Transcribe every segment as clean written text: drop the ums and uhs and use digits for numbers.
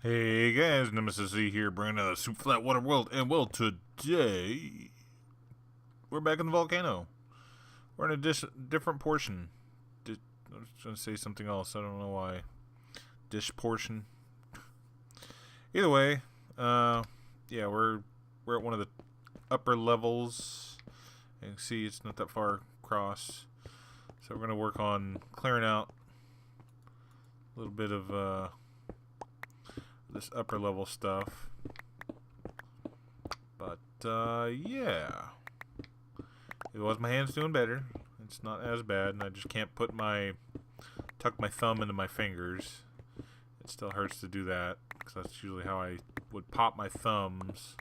Hey guys, Nemesis Z here, bringing another Super Flat Water World, and well, today we're back in the volcano. We're in a different portion. I was going to say something else. I don't know why. Dish portion. Either way, yeah, we're at one of the upper levels. You can see it's not that far across, so we're going to work on clearing out a little bit of this upper level stuff. But yeah, it was my hand's doing better. It's not as bad, and I just can't tuck my thumb into my fingers. It still hurts to do that because that's usually how I would pop my thumbs.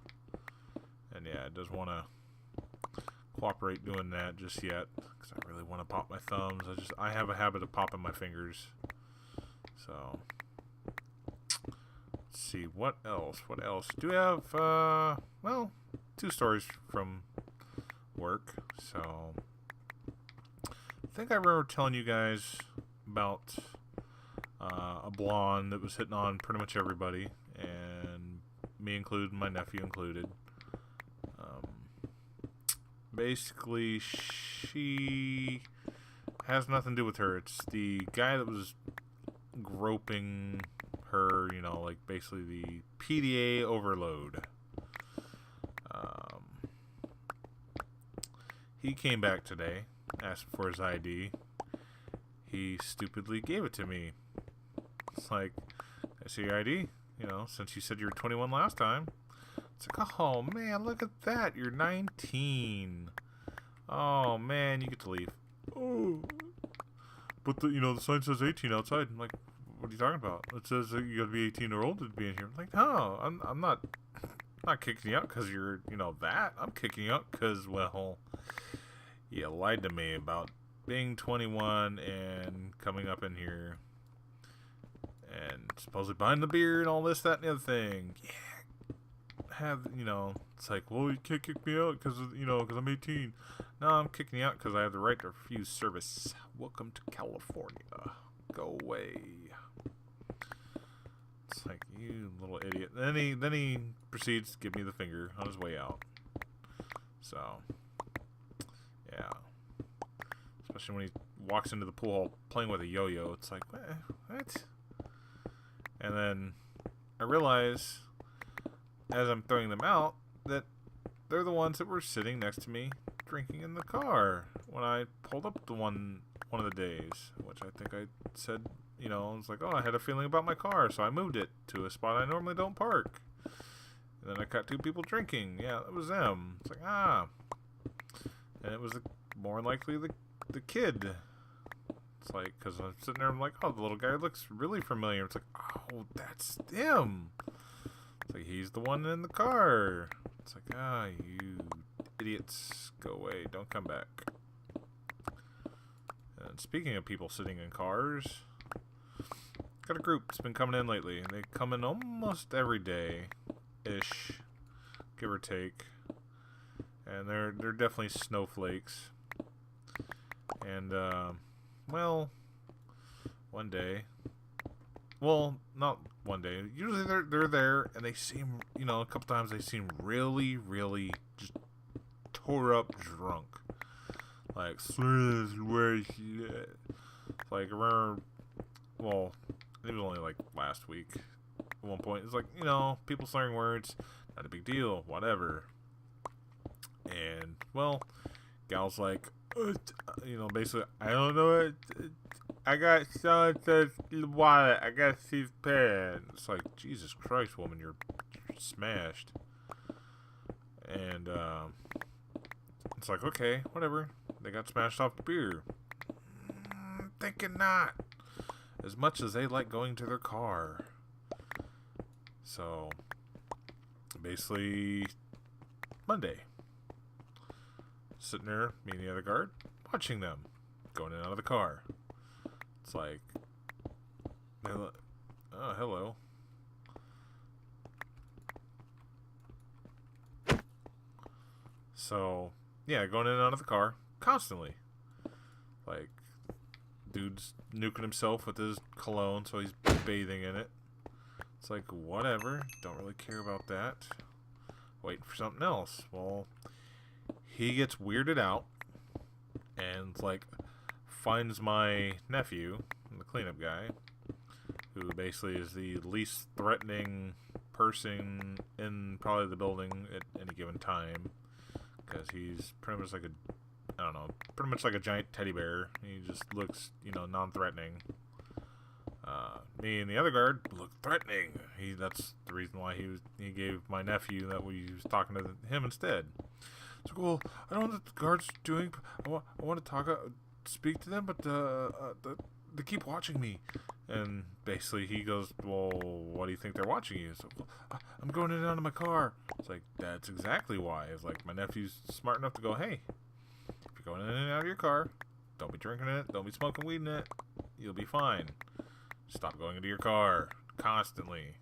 And yeah, it doesn't want to cooperate doing that just yet because I really want to pop my thumbs. I have a habit of popping my fingers. So let's see, what else? Do we have, well, 2 stories from work. So I think I remember telling you guys about a blonde that was hitting on pretty much everybody, and me included, my nephew included. Basically, she has nothing to do with her. It's the guy that was groping her, you know, like basically the PDA overload. He came back today, asked for his ID. He stupidly gave it to me. It's like, I see your ID, you know, since you said you were 21 last time. It's like, oh man, look at that, you're 19. Oh man, you get to leave. Oh, but the sign says 18 outside. I'm like, what are you talking about? It says that you gotta be 18 or older to be in here. I'm like, no, I'm not kicking you out because you're, that. I'm kicking you out because, well, you lied to me about being 21 and coming up in here and supposedly buying the beer and all this, that, and the other thing. Yeah. It's like, well, you can't kick me out because I'm 18. No, I'm kicking you out because I have the right to refuse service. Welcome to California. Go away. It's like, you little idiot. Then he proceeds to give me the finger on his way out. So, yeah. Especially when he walks into the pool hall playing with a yo-yo. It's like, what? And then I realize, as I'm throwing them out, that they're the ones that were sitting next to me drinking in the car when I pulled up one of the days, which I think I said, I was like, I had a feeling about my car, so I moved it to a spot I normally don't park. And then I caught 2 people drinking. Yeah, it was them. It's like, and it was more likely the kid. It's like, because I'm sitting there, I'm like, the little guy looks really familiar. It's like, oh, that's him. It's like, he's the one in the car. It's like, you idiots, go away, don't come back. And speaking of people sitting in cars, got a group that's been coming in lately, and they come in almost every day-ish, give or take. And they're definitely snowflakes. And well, one day, well, not one day. Usually they're there, and they seem, a couple times they seem really, really just tore up drunk. Like, like, I remember, well, it was only like last week. At one point, it's like, people slurring words, not a big deal, whatever. And, well, gal's like, basically, I don't know what, I got so-and-so's wallet, I got Steve's pen. It's like, Jesus Christ, woman, you're smashed. And, it's like, okay, whatever. They got smashed off the beer. Thinking not. As much as they like going to their car. So, basically, Monday. Sitting there, me and the other guard, watching them going in and out of the car. It's like, oh, hello. So, yeah, going in and out of the car constantly. Like, dude's nuking himself with his cologne, so he's bathing in it. It's like, whatever. Don't really care about that. Waiting for something else. Well, he gets weirded out and, like, finds my nephew, the cleanup guy, who basically is the least threatening person in probably the building at any given time. Because he's pretty much like pretty much like a giant teddy bear. He just looks, non-threatening. Me and the other guard look threatening. That's the reason why he gave my nephew that we was talking to him instead. So, well, I don't know what the guards doing. I want to speak to them, but they keep watching me. And basically he goes, well, what do you think they're watching you? So, well, I'm going in and out of my car. It's like, that's exactly why. It's like, my nephew's smart enough to go, hey, if you're going in and out of your car, don't be drinking in it, don't be smoking weed in it, you'll be fine. Stop going into your car constantly.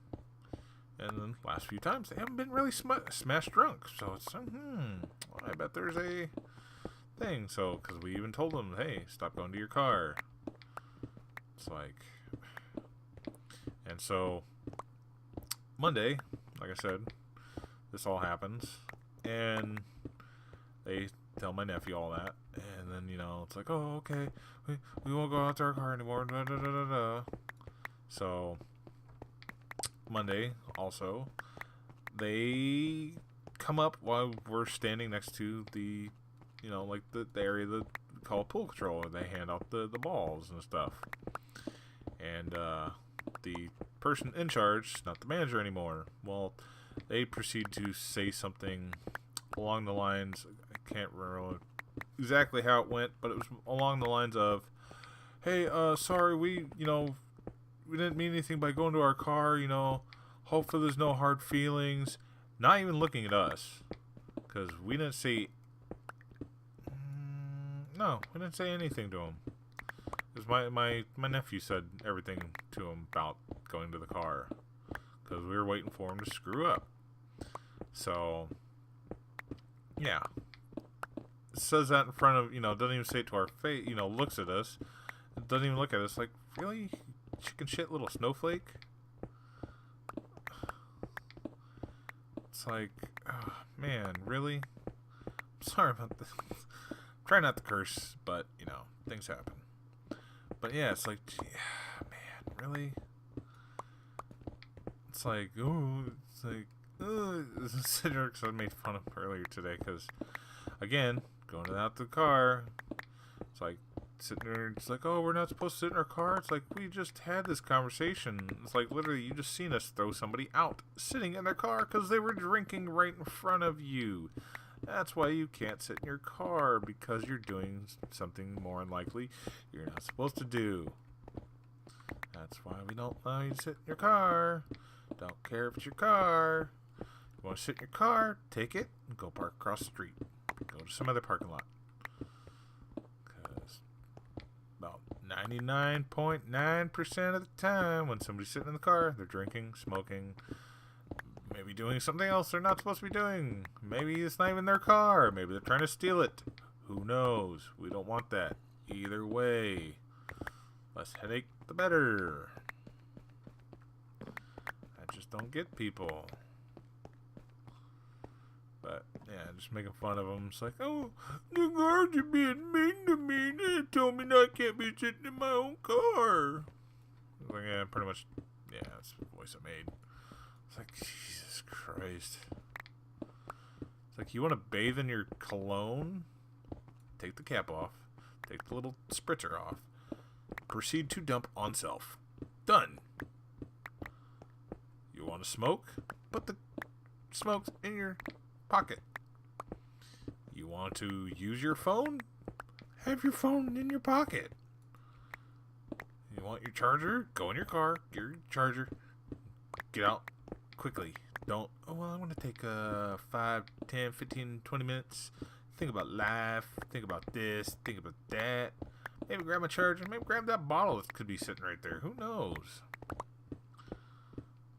And then last few times they haven't been really smash drunk, so it's I bet there's a thing. So because we even told them, hey, stop going to your car. It's like, and so Monday, like I said, this all happens, and they tell my nephew all that, and then it's like, oh, okay, we won't go out to our car anymore. Da, da, da, da, da. So Monday also, they come up while we're standing next to the like the area that we call pool control, and they hand out the balls and stuff. And the person in charge, not the manager anymore, well, they proceed to say something along the lines, I can't remember exactly how it went, but it was along the lines of, hey, sorry, we didn't mean anything by going to our car, hopefully there's no hard feelings. Not even looking at us, because we didn't say, no, we didn't say anything to him. Because my nephew said everything to him about going to the car, because we were waiting for him to screw up. So, yeah. It says that in front of, doesn't even say it to our face, looks at us. It doesn't even look at us like, really? Chicken shit little snowflake? It's like, oh, man, really? I'm sorry about this. Try not to curse, but, things happen. But yeah, it's like, man, really? It's like, ooh, it's like, I made fun of earlier today, because, again, going out to the car, it's like, sitting there, it's like, oh, we're not supposed to sit in our car. It's like, we just had this conversation. It's like, literally, you just seen us throw somebody out sitting in their car because they were drinking right in front of you. That's why you can't sit in your car, because you're doing something more than likely you're not supposed to do. That's why we don't allow you to sit in your car. Don't care if it's your car. You want to sit in your car, take it, and go park across the street. Go to some other parking lot. Because about 99.9% of the time, when somebody's sitting in the car, they're drinking, smoking, maybe doing something else they're not supposed to be doing. Maybe it's not even their car. Maybe they're trying to steal it. Who knows? We don't want that. Either way, less headache, the better. I just don't get people. But, yeah, just making fun of them. It's like, oh, the guards are being mean to me. They told me I can't be sitting in my own car. It's like, yeah, pretty much, yeah, that's the voice I made. It's like, Jesus Christ. It's like, you want to bathe in your cologne? Take the cap off. Take the little spritzer off. Proceed to dump on self. Done. You want to smoke? Put the smokes in your pocket. You want to use your phone? Have your phone in your pocket. You want your charger? Go in your car. Get your charger. Get out quickly. Don't, oh, well, I want to take 5, 10, 15, 20 minutes. Think about life. Think about this. Think about that. Maybe grab my charger. Maybe grab that bottle that could be sitting right there. Who knows?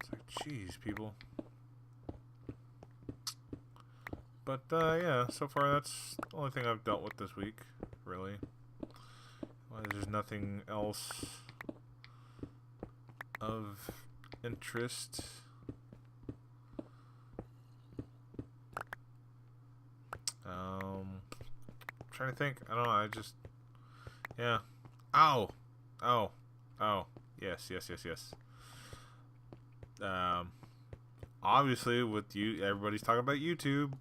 It's like, jeez, people. But, yeah, so far that's the only thing I've dealt with this week, really. Well, there's nothing else of interest. Trying to think. I don't know. I just, yeah. Ow. Oh. Oh. Yes. Yes. Yes. Yes. Obviously, with you, everybody's talking about YouTube.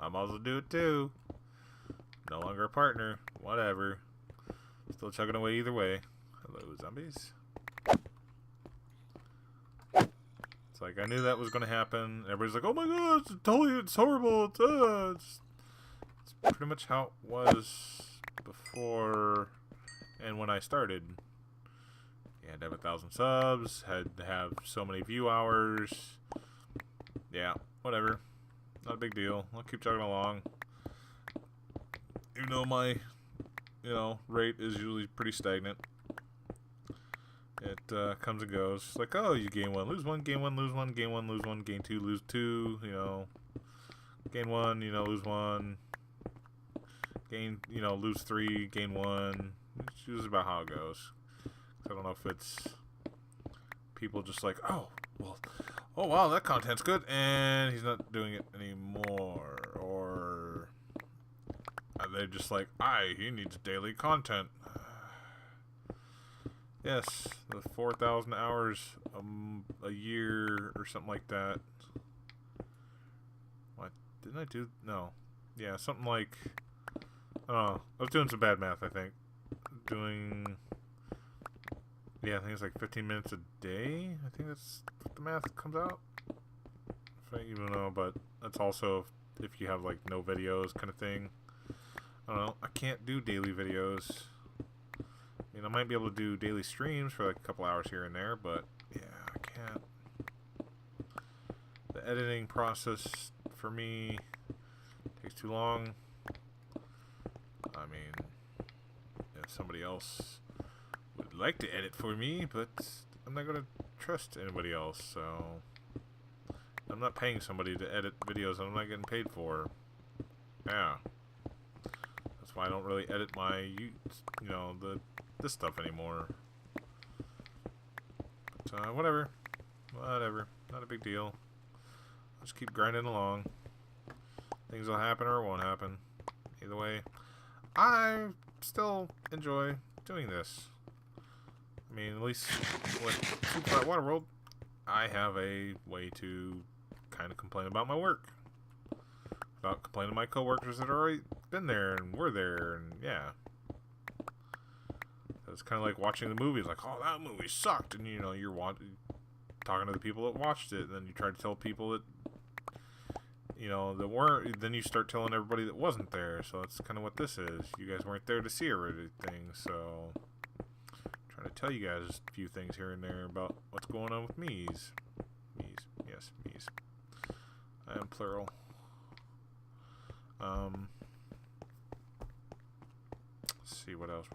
I might as well do it too. No longer a partner. Whatever. Still chugging away either way. Hello, zombies. It's like I knew that was going to happen. Everybody's like, "Oh my god, it's horrible. It's pretty much how it was before and when I started. You had to have 1,000 subs, had to have so many view hours. Yeah, whatever. Not a big deal. I'll keep chugging along. Even though my, rate is usually pretty stagnant. It comes and goes. Like, oh, you gain one, lose one, gain one, lose one, gain one, lose one, gain two, lose two, gain one, lose one. Gain, lose 3, gain 1. It's usually about how it goes. I don't know if it's people just like, oh wow, that content's good, and he's not doing it anymore, or are they just like, he needs daily content. Yes, the 4,000 hours a year or something like that. What didn't I do? No, yeah, something like. I was doing some bad math, I think. I think it's like 15 minutes a day. I think that's what the math comes out. If I even know, but that's also if you have like no videos kind of thing. I don't know. I can't do daily videos. I mean, I might be able to do daily streams for like a couple hours here and there, but yeah, I can't. The editing process for me takes too long. I mean, if somebody else would like to edit for me, but I'm not going to trust anybody else, so I'm not paying somebody to edit videos that I'm not getting paid for. Yeah. That's why I don't really edit my, this stuff anymore. But, whatever. Not a big deal. I'll just keep grinding along. Things will happen or it won't happen. Either way, I still enjoy doing this. I mean, at least with Super Flat Waterworld, I have a way to kind of complain about my work. Without complaining to my coworkers that have already been there and were there, and yeah. It's kind of like watching the movies, like, oh, that movie sucked, and you're talking to the people that watched it, and then you try to tell people that that weren't, then you start telling everybody that wasn't there, so that's kind of what this is. You guys weren't there to see everything, so I'm trying to tell you guys a few things here and there about what's going on with me's. Yes, me's. I am plural. Let's see, what else?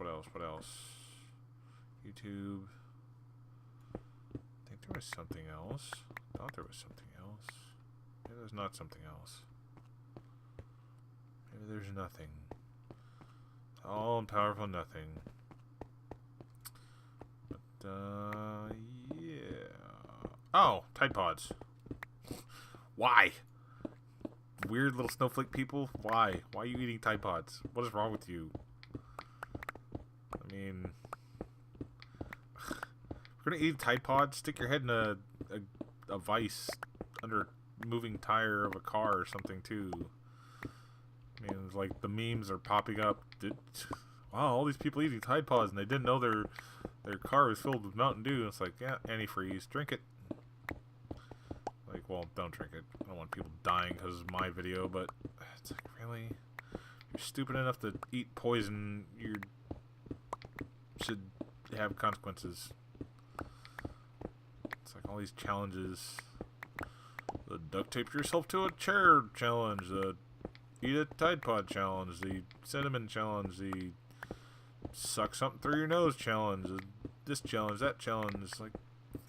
YouTube. I think there was something else. I thought there was something else. Maybe there's not something else. Maybe there's nothing. All and powerful nothing. But, yeah. Oh, Tide Pods. Why? Weird little snowflake people. Why? Why are you eating Tide Pods? What is wrong with you? I mean, if you're gonna eat Tide Pods, stick your head in a vice under a moving tire of a car or something too. I mean, it's like the memes are popping up. Wow, all these people eating Tide Pods and they didn't know their car was filled with Mountain Dew. It's like, yeah, antifreeze, drink it. Like, well, don't drink it. I don't want people dying because of my video, but it's like, really? You're stupid enough to eat poison, you should have consequences. It's like all these challenges. The duct tape yourself to a chair challenge, the eat a Tide Pod challenge, the cinnamon challenge, the suck something through your nose challenge, this challenge, that challenge. It's like,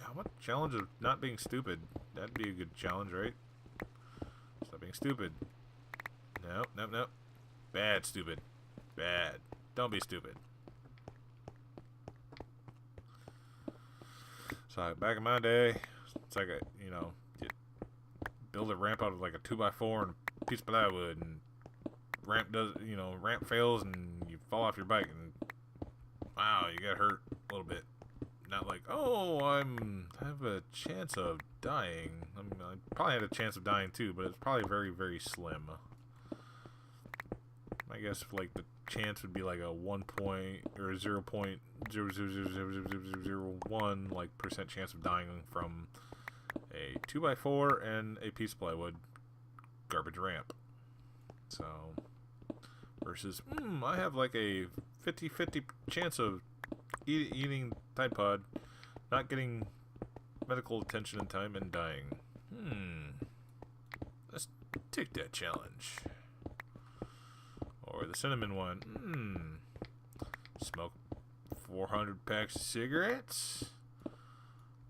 how much challenge of not being stupid? That'd be a good challenge, right? Stop being stupid. Nope. Bad stupid. Bad. Don't be stupid. So back in my day, it's like you build a ramp out of like a 2x4 and a piece of plywood, and ramp fails and you fall off your bike and wow, you get hurt a little bit. Not like, oh, I have a chance of dying. I probably had a chance of dying too, but it's probably very, very slim. I guess if, like, the chance would be like a 1 point or 0.0000001 like percent chance of dying from a 2x4 and a piece of plywood garbage ramp. So versus I have like a 50-50 chance of eating Tide Pod, not getting medical attention in time, and dying. Let's take that challenge. Or the cinnamon one. Smoke 400 packs of cigarettes.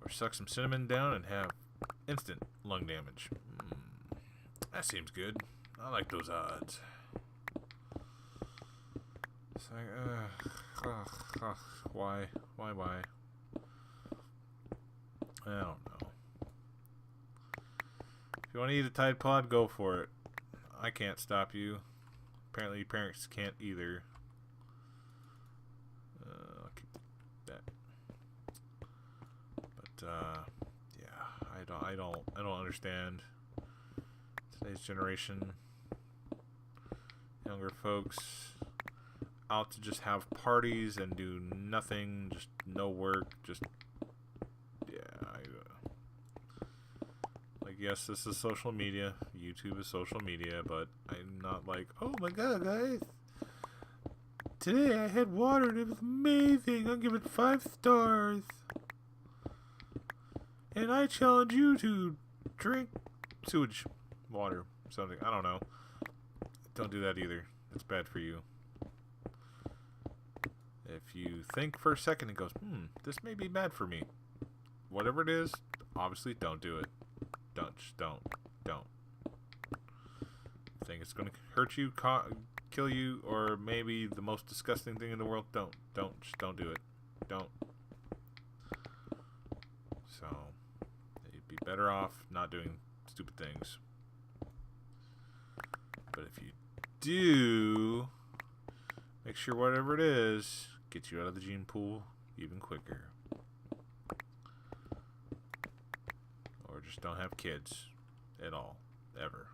Or suck some cinnamon down and have instant lung damage. That seems good. I like those odds. It's like, why? I don't know. If you want to eat a Tide Pod, go for it. I can't stop you. Apparently, parents can't either. I'll keep that. But yeah, I don't understand today's generation. Younger folks out to just have parties and do nothing, just no work, just like, yes, this is social media. YouTube is social media, but I'm not like, oh my god, guys, today I had water and it was amazing. I'll give it 5 stars. And I challenge you to drink sewage water, something. I don't know. Don't do that either. It's bad for you. If you think for a second and goes, this may be bad for me. Whatever it is, obviously don't do it. Don't. Think it's going to hurt you, kill you, or maybe the most disgusting thing in the world? Don't do it. Don't. So, you'd be better off not doing stupid things. But if you do, make sure whatever it is gets you out of the gene pool even quicker. Or just don't have kids at all, ever.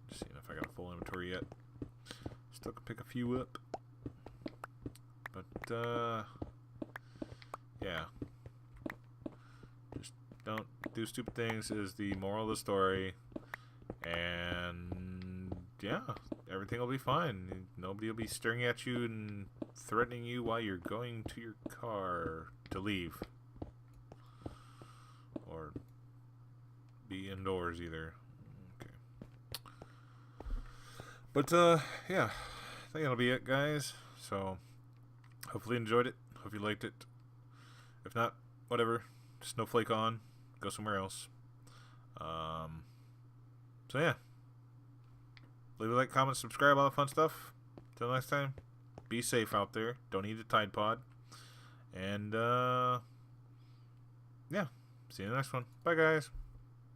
Just seeing if I got a full inventory yet. Still can pick a few up. But, yeah. Just don't do stupid things is the moral of the story. And, yeah, everything will be fine. Nobody will be staring at you and threatening you while you're going to your car to leave. Or be indoors either. Okay. But, yeah, I think that'll be it, guys. So, hopefully you enjoyed it. Hope you liked it. If not, whatever. Snowflake on. Go somewhere else. So, yeah. Leave a like, comment, subscribe, all the fun stuff. Till next time, be safe out there. Don't eat a Tide Pod. And, yeah. See you in the next one. Bye, guys.